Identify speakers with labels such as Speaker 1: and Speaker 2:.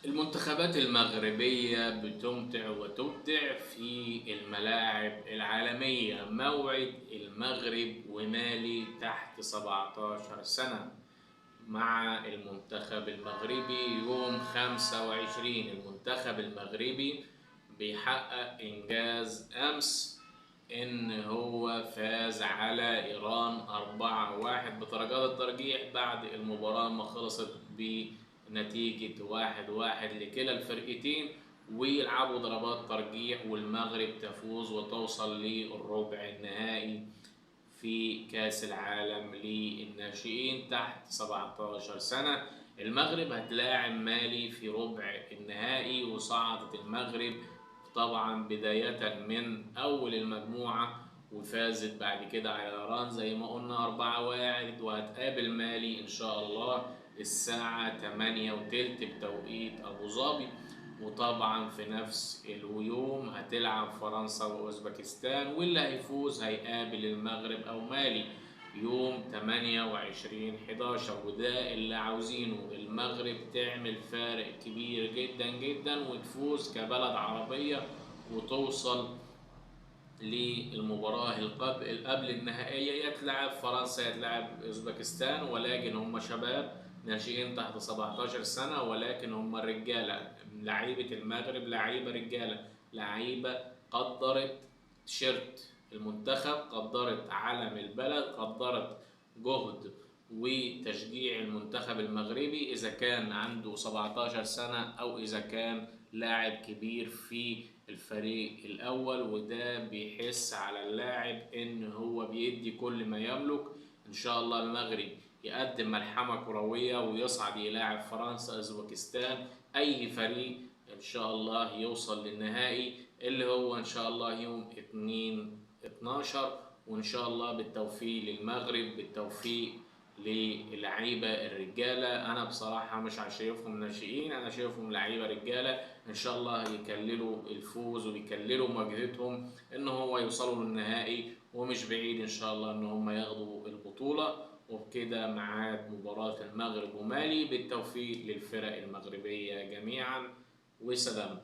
Speaker 1: المنتخبات المغربية بتمتع وتبدع في الملاعب العالمية. موعد المغرب ومالي تحت 17 سنة مع المنتخب المغربي يوم 25. المنتخب المغربي بيحقق إنجاز أمس، إن هو فاز على إيران 4-1 بدرجات الترجيح بعد المباراة ما خلصت بنتيجة 1-1 لكلا الفرقتين، ويلعبوا ضربات ترجيح والمغرب تفوز وتوصل للربع النهائي في كأس العالم للناشئين تحت 17 سنة. المغرب هتلاعب مالي في ربع النهائي، وصعدت المغرب طبعا بداية من أول المجموعة، وفازت بعد كده على إيران زي ما قلنا 4-1، وهتقابل مالي إن شاء الله الساعة 8:30 بتوقيت أبو ظبي. وطبعا في نفس اليوم هتلعب فرنسا وأوزبكستان، واللي هيفوز هيقابل المغرب أو مالي يوم 28/11. وده اللي عاوزينه، المغرب تعمل فارق كبير جدا جدا وتفوز كبلد عربية وتوصل للمباراة قبل النهائية. يتلعب فرنسا يتلعب أوزبكستان، ولكن هم شباب ناشئين تحت 17 سنة، ولكن هم الرجالة. لعيبة المغرب لعيبة رجالة، لعيبة قدرت تيشيرت المنتخب، قدرت علم البلد، قدرت جهد وتشجيع المنتخب المغربي، إذا كان عنده 17 سنة أو إذا كان لاعب كبير في الفريق الأول. وده بيحس على اللاعب إن هو بيدي كل ما يملك. إن شاء الله المغرب يقدم ملحمة كروية ويصعد يلاعب فرنسا أوزبكستان، أي فريق إن شاء الله يوصل للنهائي اللي هو إن شاء الله يوم 2/12. وإن شاء الله بالتوفيق للمغرب، بالتوفيق للعيبة الرجالة. أنا بصراحة مش شايفهم ناشئين، أنا شايفهم لعيبة رجالة إن شاء الله يكللوا الفوز ويكللوا مجهودهم إن هو يوصلوا للنهائي، ومش بعيد إن شاء الله إن هم ياخدوا البطولة. وبكده ميعاد مباراة المغرب ومالي. بالتوفيق للفرق المغربية جميعا، وسلام.